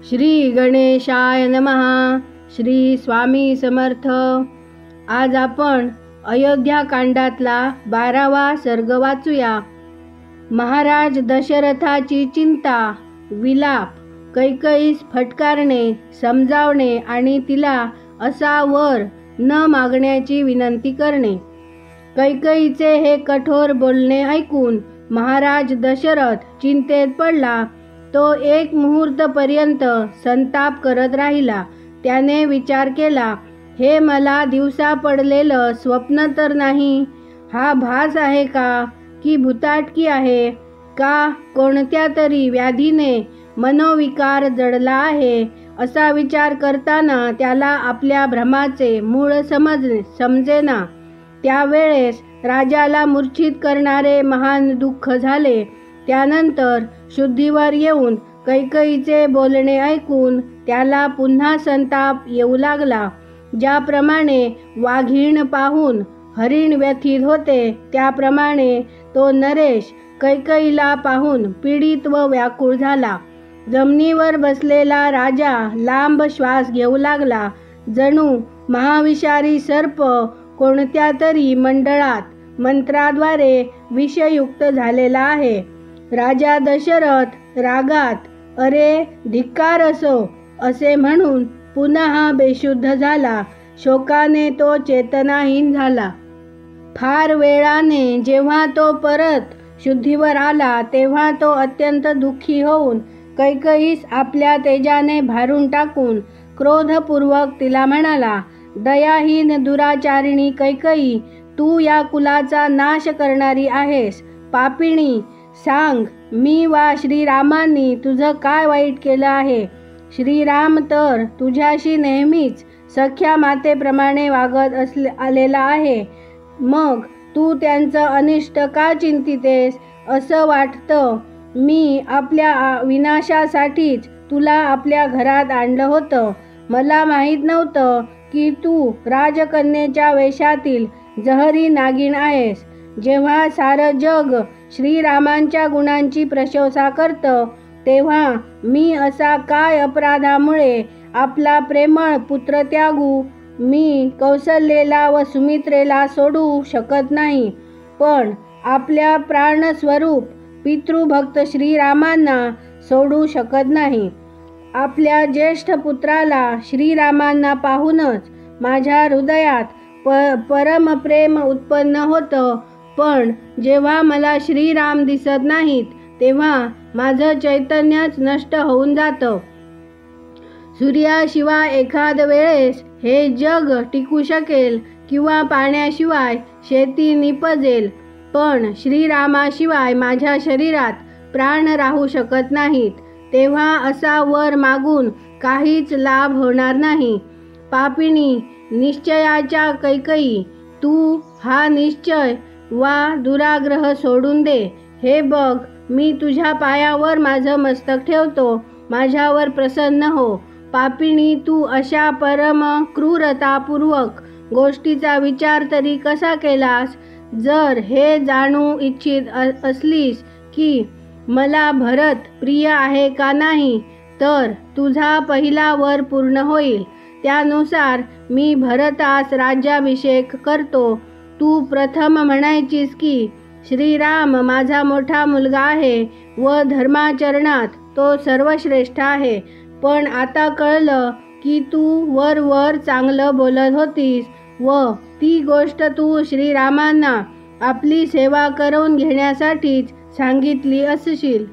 श्री गणेशाय नमः. श्री स्वामी समर्थ. आज आपण अयोध्याकांडातला 12वा सर्ग वाचूया. महाराज दशरथाची चिंता, विलाप, कैकईस फटकारणे, समजावणे आणि तिला असा वर न मागण्याची विनंती करणे. कैकईचे हे कठोर बोलणे ऐकून महाराज दशरथ चिंतेत पडला. तो एक मुहूर्तपर्यंत संताप करत राहिला. त्याने विचार केला, हे मला दिवसा पडलेलं स्वप्न तर नाही. हा भास आहे का, की भूताटकी आहे, का कोणत्या तरी व्याधीने मनोविकार जडला आहे. असा विचार करताना त्याला आपल्या भ्रमाचे मूळ समजेना. त्यावेळेस राजाला मूर्छित करणारे महान दुःख झाले. त्यानंतर शुद्धीवर येऊन कैकईचे बोलणे ऐकून त्याला पुन्हा संताप येऊ लागला. ज्याप्रमाणे वाघीण पाहून हरिण व्यथित होते, त्याप्रमाणे तो नरेश कैकईला पाहून पीडित व व्याकुळ झाला. जमिनीवर बसलेला राजा लांब श्वास घेऊ लागला. जणू महाविषारी सर्प कोणत्या तरी मंडळात मंत्राद्वारे विषयुक्त झालेला आहे. राजा दशरथ रागात, अरे धिक्कार असो, असे म्हणून पुन्हा बेशुद्ध झाला. शोकाने तो चेतनाहीन झाला. फार वेळाने जेव्हा तो परत शुद्धीवर आला, तेव्हा तो अत्यंत दुःखी होऊन कैकईस आपल्या तेजाने भारून टाकून क्रोधपूर्वक तिला म्हणाला, दयाहीन दुराचारिणी कैकई, तू या कुलाचा नाश करणारी आहेस. पापिणी, सांग, मी वा श्रीरामांनी तुझं काय वाईट केलं आहे? श्रीराम तर तुझ्याशी नेहमीच सख्या मातेप्रमाणे वागत आलेला आहे. मग तू त्यांचं अनिष्ट का चिंतितेस? असं वाटतं मी आपल्या विनाशासाठीच तुला आपल्या घरात आणलं होतं. मला माहीत नव्हतं की तू राजकन्येच्या वेशातील जहरी नागिण आहेस. जेव्हा सारं जग श्रीरामांच्या गुणांची प्रशंसा करतं, तेव्हा मी असा काय अपराधामुळे आपला प्रेमळ पुत्र त्यागू? मी कौसल्येला व सुमित्रेला सोडू शकत नाही, पण आपल्या प्राणस्वरूप पितृभक्त श्रीरामांना सोडू शकत नाही. आपल्या ज्येष्ठ पुत्राला श्रीरामांना पाहूनच माझ्या हृदयात परमप्रेम उत्पन्न होतं. पण जेव्हा मला श्रीराम दिसत नाहीत, तेव्हा माझं चैतन्यच नष्ट होऊन जातं. सूर्याशिवाय एखाद वेळेस हे जग टिकू शकेल किंवा पाण्याशिवाय शेती निपजेल, पण श्रीरामाशिवाय माझ्या शरीरात प्राण राहू शकत नाहीत. तेव्हा असा वर मागून काहीच लाभ होणार नाही. पापिणी, निश्चयाच्या कैकई, तू हा निश्चय वा दुराग्रह सोडून दे. हे बघ, मी तुझ्या पायावर माझं मस्तक ठेवतो. माझ्यावर प्रसन्न हो. पापिणी, तू अशा परम क्रूरतापूर्वक गोष्टीचा विचार तरी कसा केलास? जर हे जाणू इच्छित असलीस की मला भरत प्रिय आहे का नाही, तर तुझा पहिला वर पूर्ण होईल. त्यानुसार मी भरतास राज्याभिषेक करतो. तू प्रथम म्हणायचीस की श्रीराम माझा मोठा मुलगा आहे व धर्माचरणात तो सर्वश्रेष्ठ आहे. पण आता कळलं की तू वर चांगलं बोलत होतीस व ती गोष्ट तू श्रीरामांना आपली सेवा करून घेण्यासाठीच सांगितली असशील.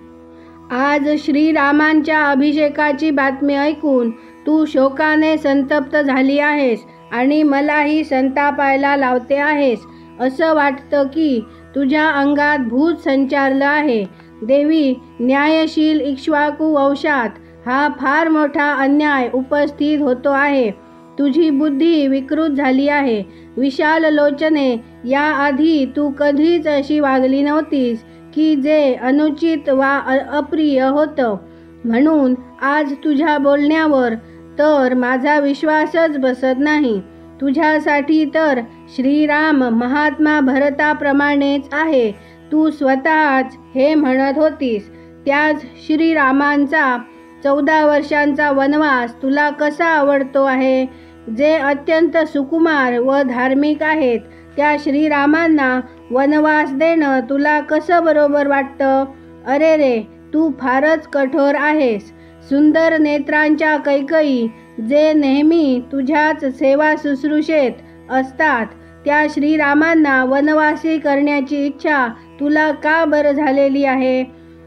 आज श्रीरामांच्या अभिषेकाची बातमी ऐकून तू शोकाने संतप्त झाली आहेस आणि मलाही संतापायला लावते आहेस. असं वाटतं की तुझ्या अंगात भूत संचारलं आहे. देवी, न्यायशील इक्ष्वाकू वंशात हा फार मोठा अन्याय उपस्थित होतो आहे. तुझी बुद्धी विकृत झाली आहे. विशाल लोचने, याआधी तू कधीच अशी वागली नव्हतीस की जे अनुचित वा अप्रिय होतं. म्हणून आज तुझ्या बोलण्यावर तर माझा विश्वासच बसत नाही. तुझ्यासाठी तर श्रीराम महात्मा भरताप्रमाणेच आहे. तू स्वतःच हे म्हणत होतीस. त्याच श्रीरामांचा 14 वर्षांचा वनवास तुला कसा आवडतो आहे? जे अत्यंत सुकुमार व धार्मिक आहेत त्या श्रीरामांना वनवास देणं तुला कसं बरोबर वाटतं? अरे रे, तू फारच कठोर आहेस. सुंदर नेत्रांच्या कैकयी, जे नेहमी तुझ्याच सेवा शुश्रूषेत असतात, त्या श्रीरामांना वनवासी करण्याची इच्छा तुला का बरं झालेली आहे?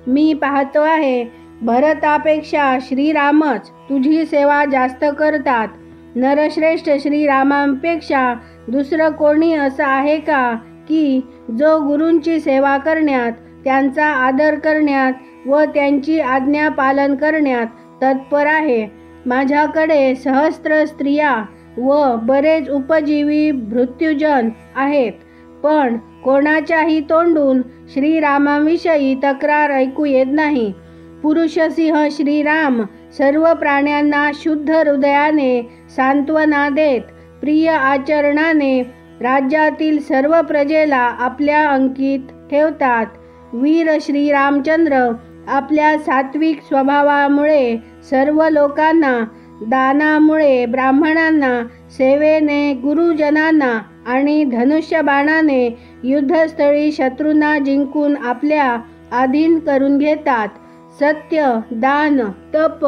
मी पाहतो आहे, भरतापेक्षा श्रीरामच तुझी सेवा जास्त करतात. नरश्रेष्ठ श्रीरामांपेक्षा दुसरं कोणी असं आहे का की जो गुरूंची सेवा करण्यात, त्यांचा आदर करण्यात व त्यांची आज्ञा पालन करण्यात तत्पर आहे? माझ्याकडे सहस्त्र स्त्रिया व बरेच उपजीवी भृत्युजन आहेत, पण कोणाच्याही तोंडून श्रीरामाविषयी तक्रार ऐकू येत नाही. पुरुषसिंह श्रीराम सर्व प्राण्यांना शुद्ध हृदयाने सांत्वना देत, प्रिय आचरणाने राज्यातील सर्व प्रजेला आपल्या अंकित ठेवतात. वीर श्रीरामचंद्र आपल्या सात्विक स्वभावामुळे सर्व लोकांना, दानामुळे ब्राह्मणांना, सेवेने गुरुजनांना आणि धनुष्यबाणाने युद्धस्थळी शत्रूंना जिंकून आपल्या अधीन करून घेतात. सत्य, दान, तप,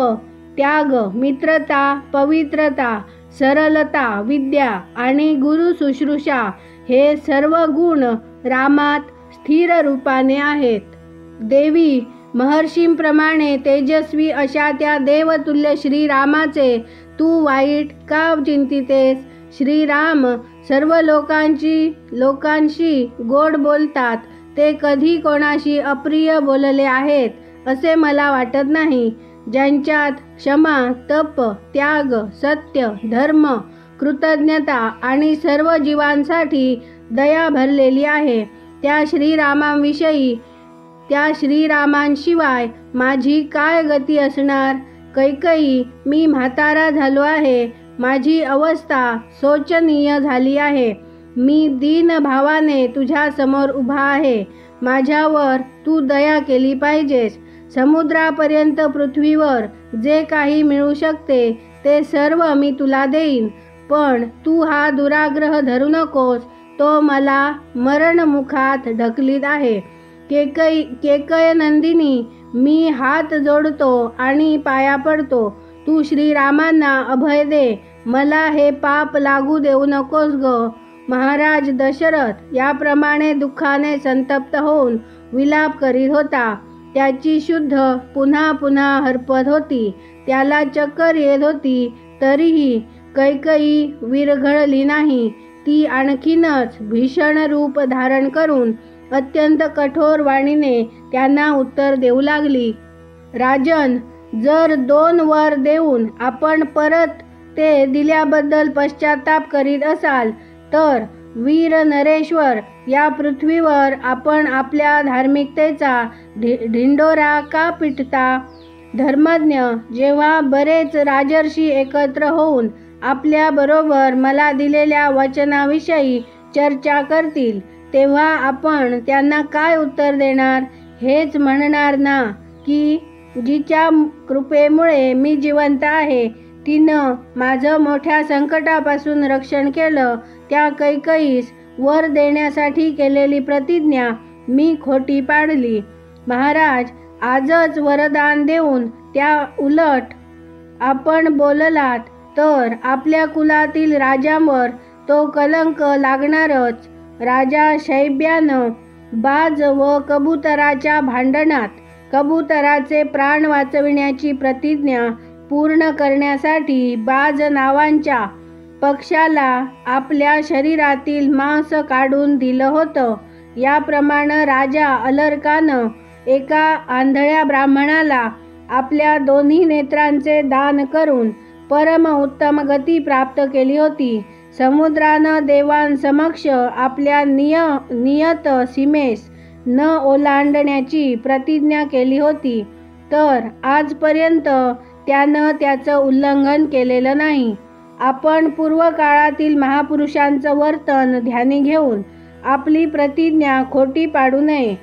त्याग, मित्रता, पवित्रता, सरलता, विद्या आणि गुरु शुश्रूषा हे सर्व गुण रामात स्थिर रूपाने आहेत. देवी महर्षींप्रमाणे तेजस्वी अशा त्या देवतुल्य श्रीरामाचे तू वाईट का चिंतितेस? श्रीराम सर्व लोकांशी गोड बोलतात. ते कधी कोणाशी अप्रिय बोलले आहेत असे मला वाटत नाही. ज्यांच्यात क्षमा, तप, त्याग, सत्य, धर्म, कृतज्ञता आणि सर्व जीवांसाठी दया भरलेली आहे, त्या श्रीरामांशिवाय माझी काय गती असणार? कैकयी, मी म्हातारा झालो आहे. माझी अवस्था शोचनीय झाली आहे. मी दीन भावाने तुझ्या समोर उभा आहे. माझ्यावर तू दया केली पाहिजेस. समुद्रापर्यंत पृथ्वीवर जे काही मिळू शकते ते सर्व मी तुला देईन, पण तू हा दुराग्रह धरू नकोस. तो मला मरणमुखात ढकलीत आहे. केकय नंदिनी, मी हात जोडतो आणि पाया पडतो. तू श्रीरामांना अभय दे. मला हे पाप लागू देऊ नकोस ग. महाराज दशरथ याप्रमाणे दुःखाने संतप्त होऊन विलाप करीत होता. त्याची शुद्ध पुन्हा पुन्हा हरपत होती. त्याला चक्कर येत होती. तरीही कैकयी विरघळली नाही. ती आणखीनच भीषण रूप धारण करून अत्यंत कठोर वाणीने त्यांना उत्तर देऊ लागली. राजन, जर 2 वर देऊन आपण परत ते दिल्याबद्दल पश्चाताप करीत असाल तर वीर नरेश्वर, या पृथ्वीवर आपण आपल्या धार्मिकतेचा ढिंडोरा का पिटता? धर्मज्ञ जेव्हा बरेच राजर्षी एकत्र होऊन आपल्या बरोबर मला दिलेल्या वचनाविषयी चर्चा करतील, तेव्हा आपण त्यांना काय उत्तर देणार? हेच म्हणणार ना की जिच्या कृपेमुळे मी जिवंत आहे, तिनं माझं मोठ्या संकटापासून रक्षण केलं. त्या कैकयीस वर देण्यासाठी केलेली प्रतिज्ञा मी खोटी पाडली. महाराज, आजच वरदान देऊन त्या उलट आपण बोललात तर आपल्या कुलातील राजांवर तो कलंक लागणारच. राजा शैब्यानं बाज व कबुतराच्या भांडणात कबुतराचे प्राण वाचविण्याची प्रतिज्ञा पूर्ण करण्यासाठी बाज नावांच्या पक्षाला आपल्या शरीरातील मांस काढून दिलं होतं. याप्रमाणे राजा अलर्कानं एका आंधळ्या ब्राह्मणाला आपल्या 2 नेत्रांचे दान करून परम उत्तम गती प्राप्त केली होती. समुद्रानं देवांसमक्ष आपल्या नियत सीमेस न ओलांडण्याची प्रतिज्ञा केली होती, तर आजपर्यंत त्यानं त्याचं उल्लंघन केलेलं नाही. आपण पूर्वकाळातील महापुरुषांचं वर्तन ध्यानी घेऊन आपली प्रतिज्ञा खोटी पाडू नये.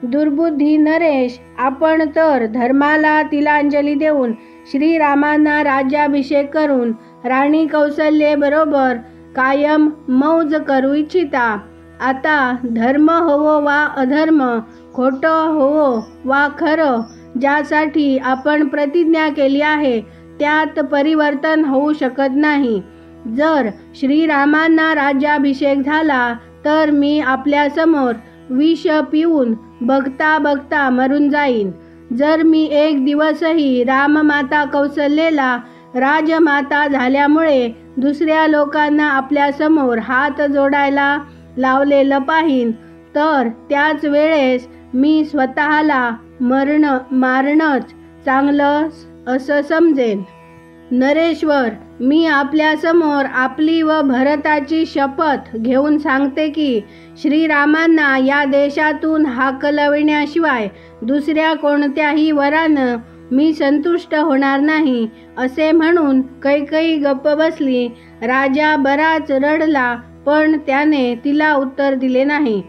दुर्बुद्धी नरेश, आपण तर धर्माला तिलांजली देऊन श्रीरामांना राज्याभिषेक करून राणी कौसल्येबरोबर कायम मौज करू इच्छिता. आता धर्म होवो वा अधर्म, खोटं होवो वा खरं, ज्यासाठी आपण प्रतिज्ञा केली आहे त्यात परिवर्तन होऊ शकत नाही. जर श्रीरामांना राज्याभिषेक झाला तर मी आपल्यासमोर विष पिऊन बघता बघता मरून जाईन. जर मी एक दिवसही राममाता कौसल्येला राजमाता झाल्यामुळे दुसऱ्या लोकांना आपल्यासमोर हात जोडायला लावलेलं पाहीन तर त्याच वेळेस मी स्वतःला मारणंच चांगलं असं समजेन. नरेश्वर, मी आपल्यासमोर आपली व भरताची शपथ घेऊन सांगते की श्रीरामांना या देशातून हाकलविण्याशिवाय दुसऱ्या कोणत्याही वरानं मी संतुष्ट होणार नाही. असे म्हणून कैकेयी गप्प बसली. राजा बराच रडला पण त्याने तिला उत्तर दिले नाही.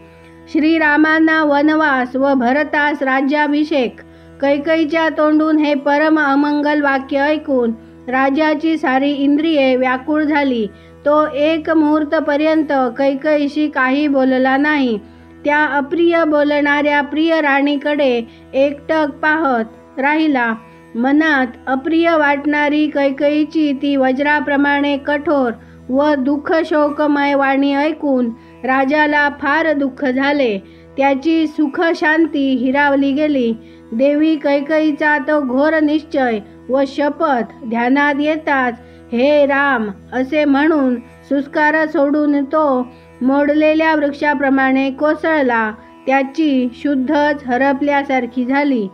श्रीरामांना वनवास व भरतास राज्याभिषेक, कैकेयीच्या तोंडून हे परम अमंगल वाक्य ऐकून राजाची सारी इंद्रिये व्याकुळ झाली. तो एक मुहूर्तपर्यंत कैकेयीशी काही बोलला नाही. त्या अप्रिय बोलणाऱ्या प्रिय राणीकडे एकटक पाहत राहिला. मनात अप्रिय वाटणारी कैकेयीची ती वज्राप्रमाणे कठोर व दुःख शोकमय वाणी ऐकून राजाला फार दुःख झाले. त्याची सुख शांती हिरावली गेली. देवी कैकेयीचा तो घोर निश्चय व शपथ ध्यानात येताच हे राम असे म्हणून सुस्कार सोडून तो मोडलेल्या वृक्षाप्रमाणे कोसळला. त्याची शुद्धच हरपल्यासारखी झाली.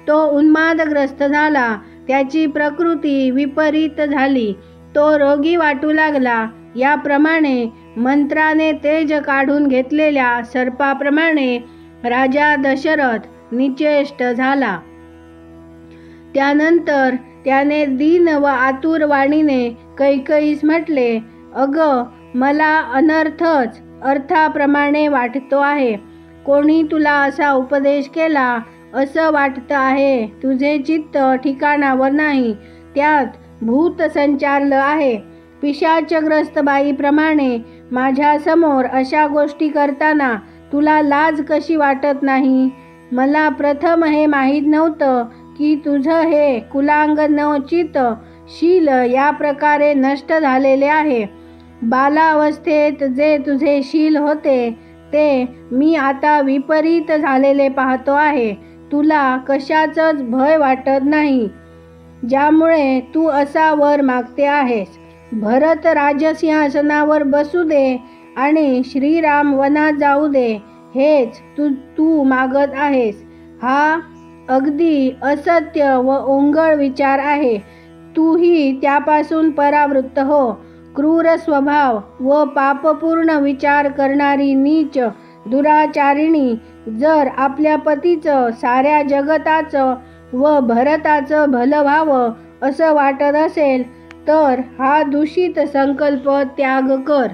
तो उन्मादग्रस्त झाला. त्याची प्रकृती विपरीत झाली. तो रोगी वाटू लागला. याप्रमाणे मंत्राने तेज काढून घेतलेल्या सर्पाप्रमाणे राजा दशरथ निचेष्ट झाला. त्यानंतर त्याने दीन व आतुर वाणीने कैकेयीस म्हटले, अगं, मला अनर्थच अर्थाप्रमाणे वाटतो आहे. कोणी तुला असा उपदेश केला असं वाटतं आहे. तुझे चित्त ठिकाणावर नाही. त्यात भूत संचारलं आहे. पिशाचग्रस्त बाईप्रमाणे माझ्यासमोर अशा गोष्टी करताना तुला लाज कशी वाटत नाही? मला प्रथम हे माहीत नव्हतं की तुझं हे कुलांगनोचित शील या प्रकारे नष्ट झालेले आहे. बालावस्थेत जे तुझे शील होते ते मी आता विपरीत झालेले पाहतो आहे. तुला कशाचंच भय वाटत नाही, ज्यामुळे तू असा वर मागते आहेस. भरत राजसिंहासनावर बसू दे आणि श्रीराम वनात जाऊ दे, हेच तू मागत आहेस. हा अगदी असत्य व ओंगळ विचार आहे. तूही त्यापासून परावृत्त हो. क्रूर स्वभाव व पापपूर्ण विचार करणारी नीच दुराचारिणी जर आपल्या पतीचं, साऱ्या जगताचं व भरताचं भलं व्हावं असं वाटत असेल तर हा दूषित संकल्प त्याग कर.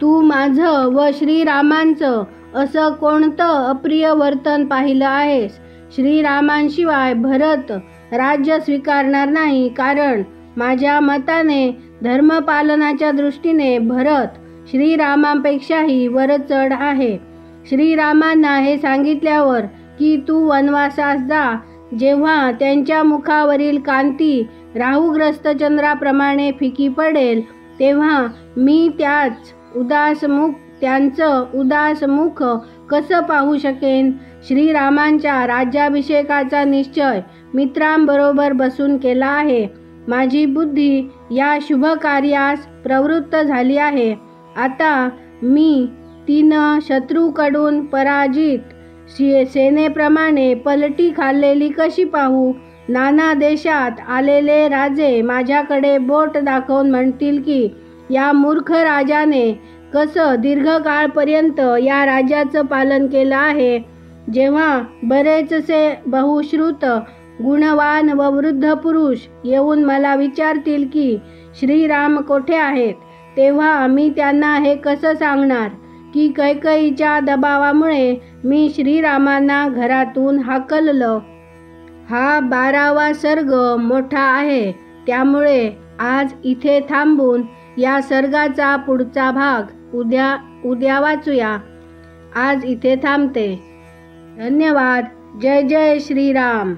तू माझं व श्रीरामांचं असं कोणतं अप्रिय वर्तन पाहिलं आहेस? श्रीरामांशिवाय भरत राज्य स्वीकारणार नाही, कारण माझ्या मताने धर्मपालनाच्या दृष्टीने भरत श्रीरामांपेक्षाही वरचढ आहे. श्रीरामांना हे सांगितल्यावर की तू वनवासास जा, जेव्हा त्यांच्या मुखावरील कांती राहुग्रस्त चंद्राप्रमाणे फिकी पडेल तेव्हा मी त्यांचं उदास मुख कसं पाहू शकेन? श्रीरामांच्या राज्याभिषेकाचा निश्चय मित्रांबरोबर बसून केला आहे. माझी बुद्धी या शुभ कार्यास प्रवृत्त झाली आहे. आता मी 3 शत्रूकडून पराजित सेनेप्रमाणे पलटी खाल्लेली कशी पाहू? नाना देशात आलेले राजे माझ्याकडे बोट दाखवून म्हणतील की या मूर्ख राजाने कसं दीर्घकाळपर्यंत या राज्याचं पालन केलं आहे. जेव्हा बरेचसे बहुश्रुत गुणवान व वृद्ध पुरुष येऊन मला विचारतील की श्रीराम कोठे आहेत, तेव्हा मी त्यांना हे कसं सांगणार? की कैकेयीच्या दबावामुळे मी श्रीरामांना घरातून हाकललं. हा 12वा सर्ग मोठा आहे, त्यामुळे आज इथे थांबून या सर्गाचा पुढचा भाग उद्या वाचूया. आज इथे थांबते. धन्यवाद. जय जय श्रीराम.